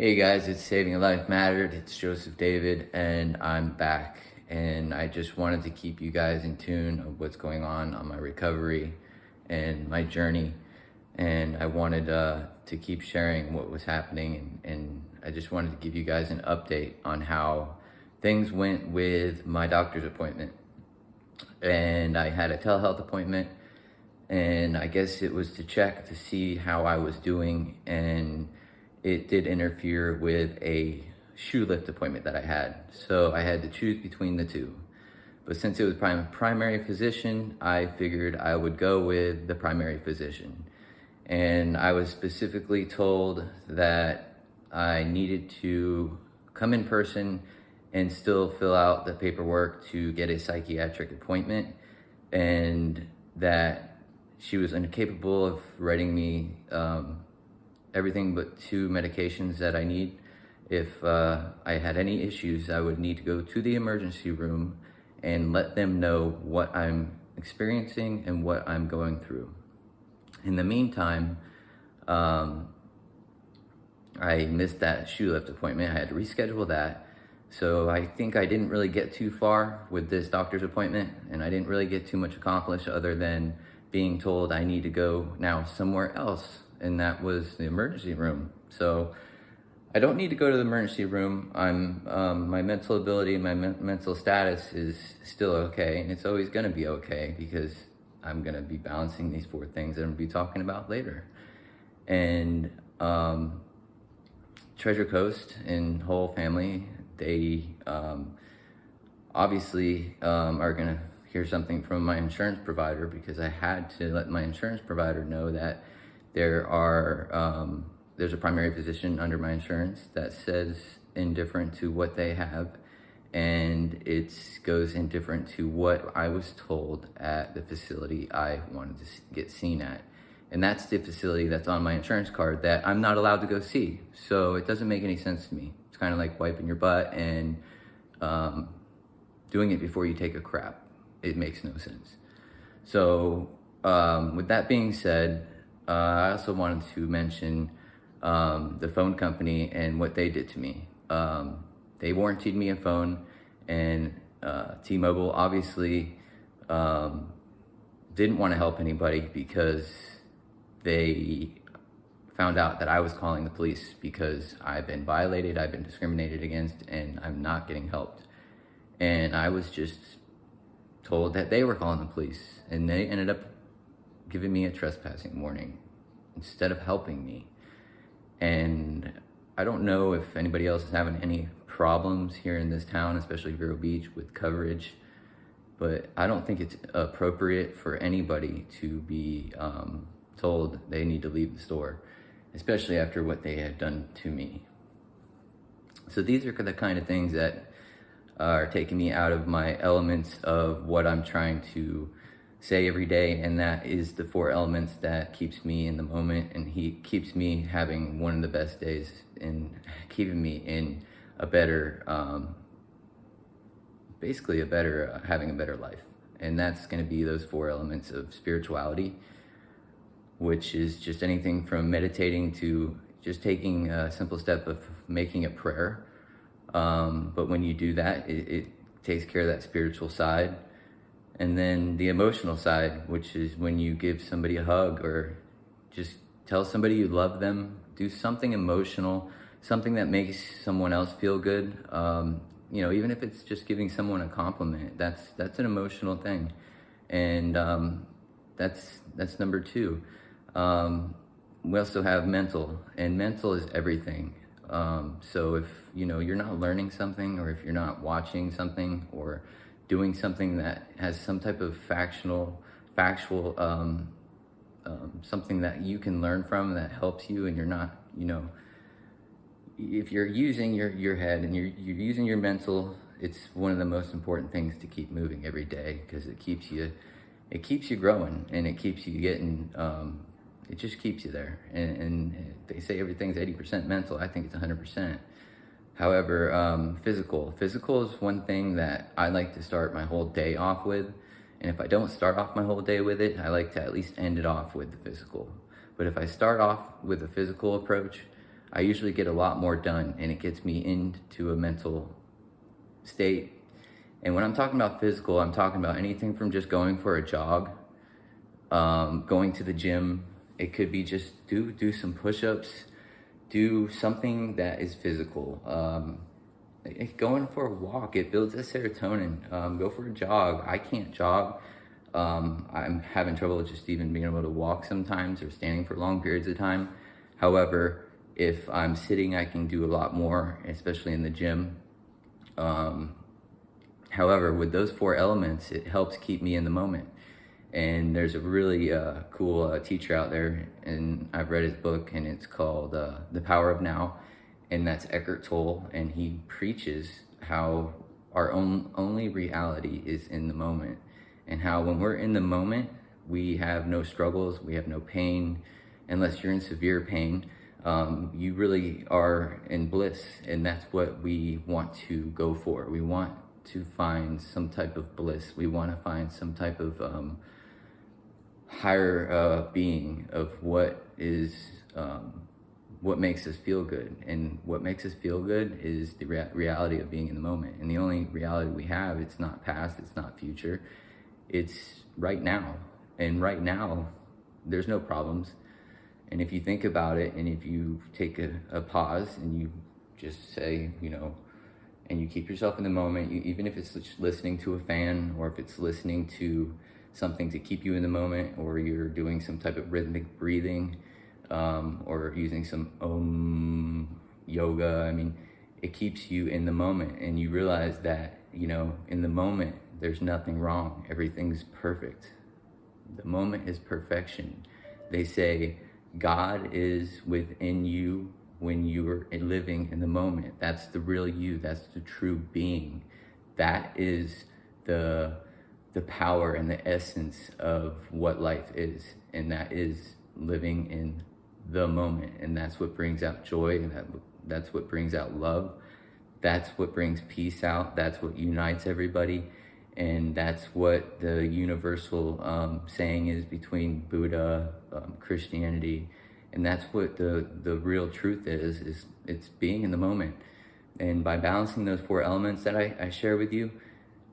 Hey guys, it's Saving a Life Mattered. It's Joseph David, and I'm back. And I just wanted to keep you guys in tune of what's going on my recovery and my journey. And I wanted to keep sharing what was happening. And I just wanted to give you guys an update on how things went with my doctor's appointment. And I had a telehealth appointment, and I guess it was to check to see how I was doing. And it did interfere with a shoe lift appointment that I had. So I had to choose between the two. But since it was primary physician, I figured I would go with the primary physician. And I was specifically told that I needed to come in person and still fill out the paperwork to get a psychiatric appointment, and that she was incapable of writing me everything but 2 medications that I need. If I had any issues, I would need to go to the emergency room and let them know what I'm experiencing and what I'm going through. In the meantime, I missed that shoe lift appointment. I had to reschedule that. So I think I didn't really get too far with this doctor's appointment, and I didn't really get too much accomplished other than being told I need to go now somewhere else, and that was the emergency room. So I don't need to go to the emergency room. My mental ability and my mental status is still okay, and it's always gonna be okay because I'm gonna be balancing these 4 things that I'm gonna be talking about later. And Treasure Coast and whole family, they obviously are gonna hear something from my insurance provider, because I had to let my insurance provider know that there's a primary physician under my insurance that says indifferent to what they have, and it goes indifferent to what I was told at the facility I wanted to get seen at. And that's the facility that's on my insurance card that I'm not allowed to go see. So it doesn't make any sense to me. It's kind of like wiping your butt and doing it before you take a crap. It makes no sense. So with that being said, I also wanted to mention the phone company and what they did to me. They warrantied me a phone, and T-Mobile obviously didn't want to help anybody because they found out that I was calling the police because I've been violated, I've been discriminated against, and I'm not getting helped. And I was just told that they were calling the police, and they ended up giving me a trespassing warning instead of helping me. And I don't know if anybody else is having any problems here in this town, especially Vero Beach, with coverage, but I don't think it's appropriate for anybody to be told they need to leave the store, especially after what they had done to me. So these are the kind of things that are taking me out of my elements of what I'm trying to say every day, and that is the 4 elements that keeps me in the moment, and he keeps me having one of the best days and keeping me in a better, having a better life. And that's going to be those 4 elements of spirituality, which is just anything from meditating to just taking a simple step of making a prayer. But when you do that, it takes care of that spiritual side. And then the emotional side, which is when you give somebody a hug or just tell somebody you love them, do something emotional, something that makes someone else feel good. Even if it's just giving someone a compliment, that's an emotional thing. And that's number 2. We also have mental, and mental is everything. So if you're not learning something, or if you're not watching something or doing something that has some type of factual something that you can learn from that helps you, and you're not, if you're using your head and you're using your mental, it's one of the most important things to keep moving every day, because it keeps you growing, and it keeps you getting it just keeps you there. And they say everything's 80% mental. I think it's 100%. However, physical is one thing that I like to start my whole day off with. And if I don't start off my whole day with it, I like to at least end it off with the physical. But if I start off with a physical approach, I usually get a lot more done, and it gets me into a mental state. And when I'm talking about physical, I'm talking about anything from just going for a jog, going to the gym. It could be just do some push-ups, do something that is physical. Going for a walk, it builds the serotonin. Go for a jog. I can't jog. I'm having trouble just even being able to walk sometimes, or standing for long periods of time. However, if I'm sitting, I can do a lot more, especially in the gym. However, with those 4 elements, it helps keep me in the moment. And there's a really cool teacher out there, and I've read his book, and it's called The Power of Now, and that's Eckhart Tolle, and he preaches how our only reality is in the moment, and how when we're in the moment, we have no struggles, we have no pain. Unless you're in severe pain, you really are in bliss, and that's what we want to go for. We want to find some type of bliss. We want to find some type of higher being of what is what makes us feel good. And what makes us feel good is the reality of being in the moment. And the only reality we have, it's not past, it's not future, it's right now. And right now, there's no problems. And if you think about it, and if you take a pause and you just say, and you keep yourself in the moment, even if it's just listening to a fan, or if it's listening to something to keep you in the moment, or you're doing some type of rhythmic breathing, or using some yoga, it keeps you in the moment, and you realize that, in the moment, there's nothing wrong. Everything's perfect. The moment is perfection. They say God is within you when you're living in the moment. That's the real you. That's the true being. That is the power and the essence of what life is. And that is living in the moment. And that's what brings out joy. And that's what brings out love. That's what brings peace out. That's what unites everybody. And that's what the universal saying is between Buddha, Christianity, and that's what the real truth is it's being in the moment. And by balancing those 4 elements that I share with you,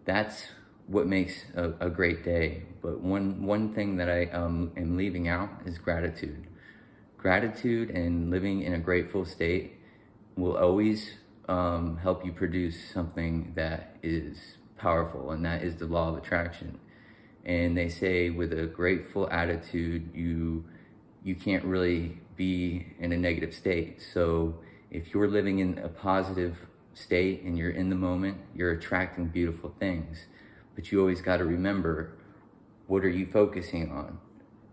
that's what makes a great day. But one thing that I am leaving out is gratitude. Gratitude and living in a grateful state will always help you produce something that is powerful, and that is the law of attraction. And they say with a grateful attitude, you can't really be in a negative state. So if you're living in a positive state and you're in the moment, you're attracting beautiful things. But you always got to remember, what are you focusing on?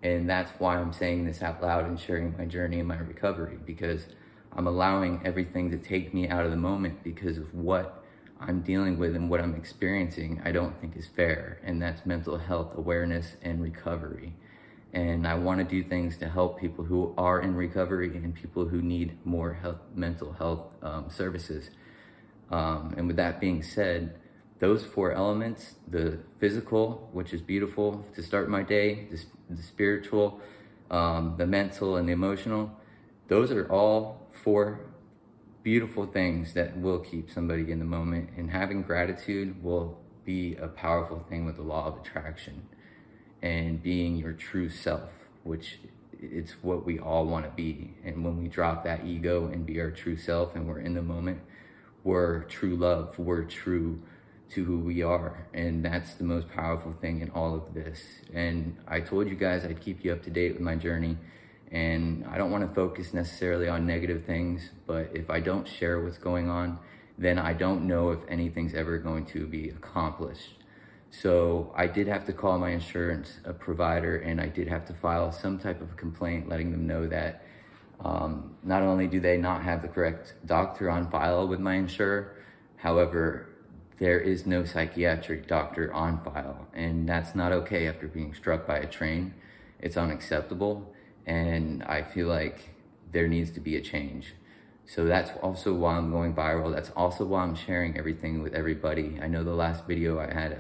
And that's why I'm saying this out loud and sharing my journey and my recovery, because I'm allowing everything to take me out of the moment because of what I'm dealing with and what I'm experiencing. I don't think is fair, and that's mental health awareness and recovery. And I want to do things to help people who are in recovery and people who need more mental health services. And with that being said, those 4 elements, the physical, which is beautiful to start my day, the spiritual, the mental, and the emotional, those are all 4 beautiful things that will keep somebody in the moment. And having gratitude will be a powerful thing with the law of attraction, and being your true self, which it's what we all want to be. And when we drop that ego and be our true self and we're in the moment, we're true love, we're true to who we are. And that's the most powerful thing in all of this. And I told you guys I'd keep you up to date with my journey. And I don't want to focus necessarily on negative things, but if I don't share what's going on, then I don't know if anything's ever going to be accomplished. So I did have to call my insurance provider, and I did have to file some type of complaint letting them know that not only do they not have the correct doctor on file with my insurer, however, there is no psychiatric doctor on file, and that's not okay after being struck by a train. It's unacceptable, and I feel like there needs to be a change. So that's also why I'm going viral. That's also why I'm sharing everything with everybody. I know the last video I had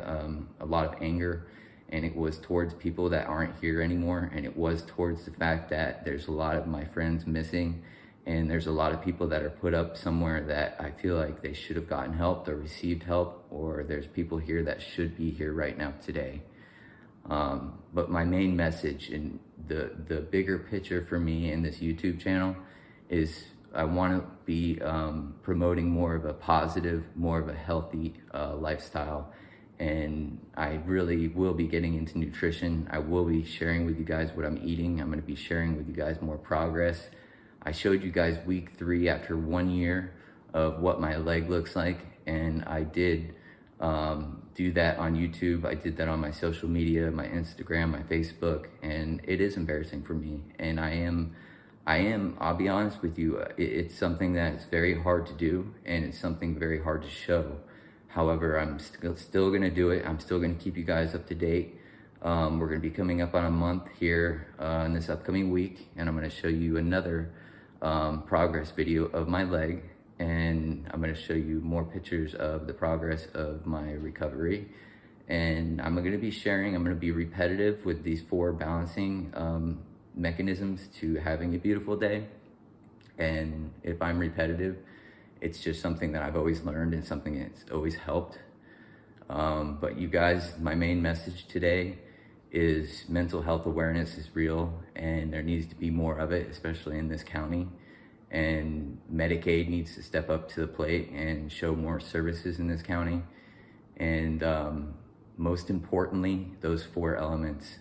a lot of anger, and it was towards people that aren't here anymore, and it was towards the fact that there's a lot of my friends missing, And there's a lot of people that are put up somewhere that I feel like they should have gotten help or received help, or there's people here that should be here right now today. But my main message and the bigger picture for me in this YouTube channel is I want to be promoting more of a positive, more of a healthy lifestyle. And I really will be getting into nutrition. I will be sharing with you guys what I'm eating. I'm going to be sharing with you guys more progress. I showed you guys week 3 after 1 year of what my leg looks like. And I did do that on YouTube. I did that on my social media, my Instagram, my Facebook, and it is embarrassing for me. And I'll be honest with you, it's something that's very hard to do, and it's something very hard to show. However, I'm still gonna do it. I'm still gonna keep you guys up to date. We're gonna be coming up on a month here in this upcoming week, and I'm gonna show you another progress video of my leg, and I'm gonna show you more pictures of the progress of my recovery. And I'm gonna be repetitive with these 4 balancing mechanisms to having a beautiful day. And if I'm repetitive, it's just something that I've always learned and something that's always helped. But you guys, my main message today is mental health awareness is real, and there needs to be more of it, especially in this county. And Medicaid needs to step up to the plate and show more services in this county. And most importantly, those 4 elements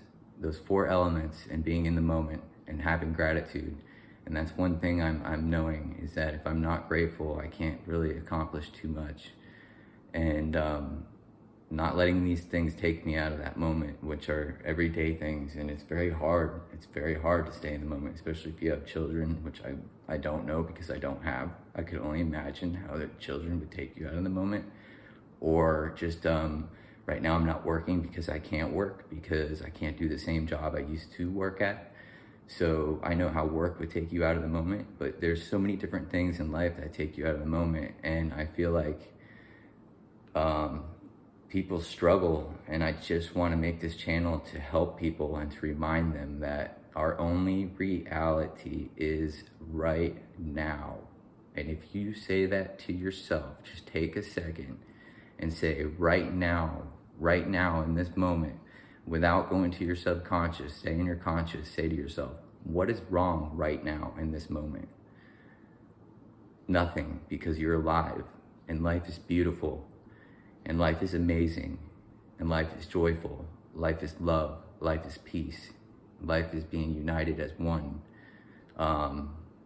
and being in the moment and having gratitude. And that's one thing I'm knowing, is that if I'm not grateful, I can't really accomplish too much. And not letting these things take me out of that moment, which are everyday things. And it's very hard. It's very hard to stay in the moment, especially if you have children, which I don't know because I don't have. I could only imagine how the children would take you out of the moment. Or just right now I'm not working because I can't work, because I can't do the same job I used to work at. So I know how work would take you out of the moment, but there's so many different things in life that take you out of the moment. And I feel like people struggle, and I just want to make this channel to help people and to remind them that our only reality is right now. And if you say that to yourself, just take a second and say right now in this moment, without going to your subconscious, stay in your conscious, say to yourself, what is wrong right now in this moment? Nothing, because you're alive, and life is beautiful, and life is amazing, and life is joyful, life is love, life is peace, life is being united as one.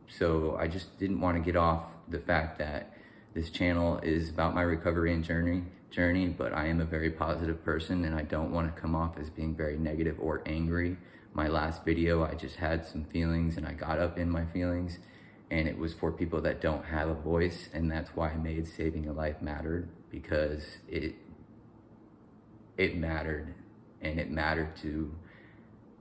So I just didn't want to get off the fact that this channel is about my recovery and journey, but I am a very positive person, and I don't want to come off as being very negative or angry. My last video, I just had some feelings, and I got up in my feelings, and it was for people that don't have a voice. And that's why I made Saving a Life Mattered, because it mattered, and it mattered to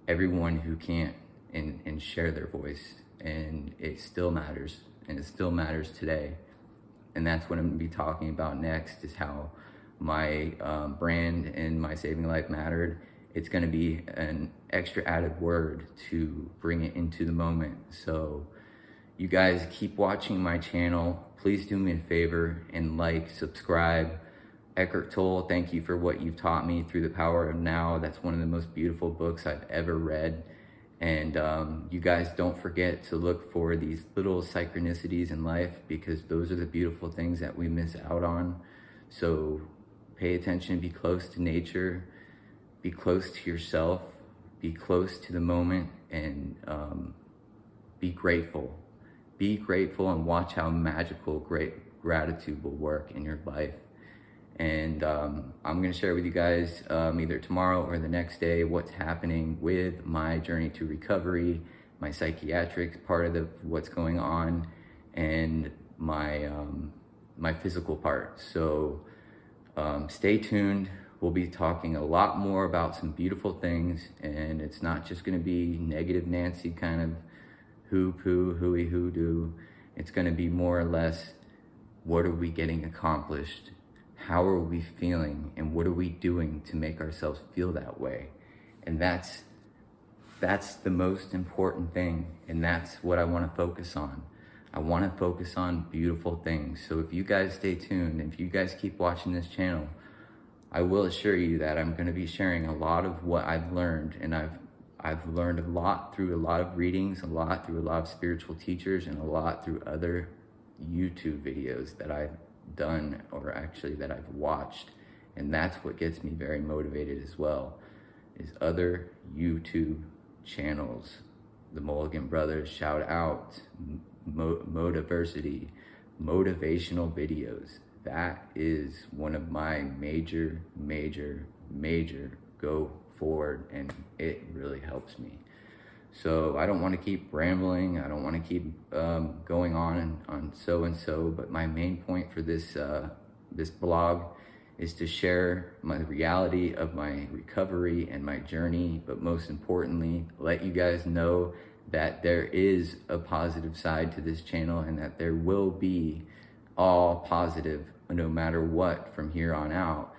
everyone who can't and share their voice. And it still matters, and it still matters today. And that's what I'm gonna be talking about next, is how my brand and my Saving Life Mattered, it's gonna be an extra added word to bring it into the moment. So you guys keep watching my channel. Please do me a favor and like, subscribe. Eckhart Tolle, thank you for what you've taught me through The Power of Now. That's one of the most beautiful books I've ever read. And you guys don't forget to look for these little synchronicities in life, because those are the beautiful things that we miss out on. So pay attention, be close to nature, be close to yourself, be close to the moment, and be grateful. Be grateful, and watch how magical great gratitude will work in your life. And I'm gonna share with you guys either tomorrow or the next day what's happening with my journey to recovery, my psychiatric part of what's going on, and my my physical part. So stay tuned. We'll be talking a lot more about some beautiful things, and it's not just gonna be negative Nancy kind of hoo-poo, hooey hoo-doo. It's gonna be more or less, what are we getting accomplished? How are we feeling, and what are we doing to make ourselves feel that way? And that's the most important thing, and that's what I want to focus on. I want to focus on beautiful things. So if you guys stay tuned, if you guys keep watching this channel, I will assure you that I'm going to be sharing a lot of what I've learned, and I've learned a lot through a lot of readings, a lot through a lot of spiritual teachers, and a lot through other YouTube videos that I've done, or actually that I've watched. And that's what gets me very motivated as well, is other YouTube channels. The Mulligan Brothers, shout out. Motiversity, motivational videos. That is one of my major go forward, and it really helps me. So I don't want to keep rambling. I don't want to keep going on so and so, but my main point for this this blog is to share my reality of my recovery and my journey, but most importantly, let you guys know that there is a positive side to this channel, and that there will be all positive no matter what from here on out.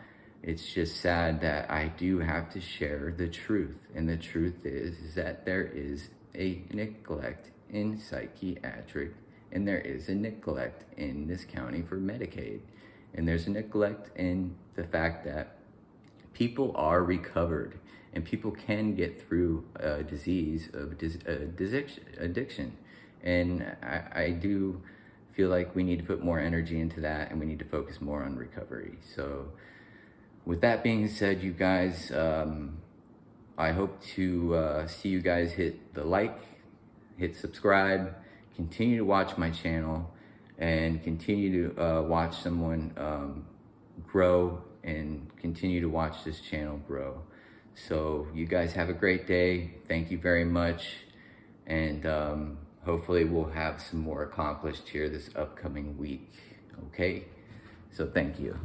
It's just sad that I do have to share the truth, and the truth is that there is a neglect in psychiatric, and there is a neglect in this county for Medicaid, and there's a neglect in the fact that people are recovered and people can get through a disease of addiction. And I do feel like we need to put more energy into that, and we need to focus more on recovery. So with that being said, you guys, I hope to see you guys hit the like, hit subscribe, continue to watch my channel, and continue to watch someone grow, and continue to watch this channel grow. So you guys have a great day. Thank you very much. And hopefully we'll have some more accomplished here this upcoming week. Okay? So thank you.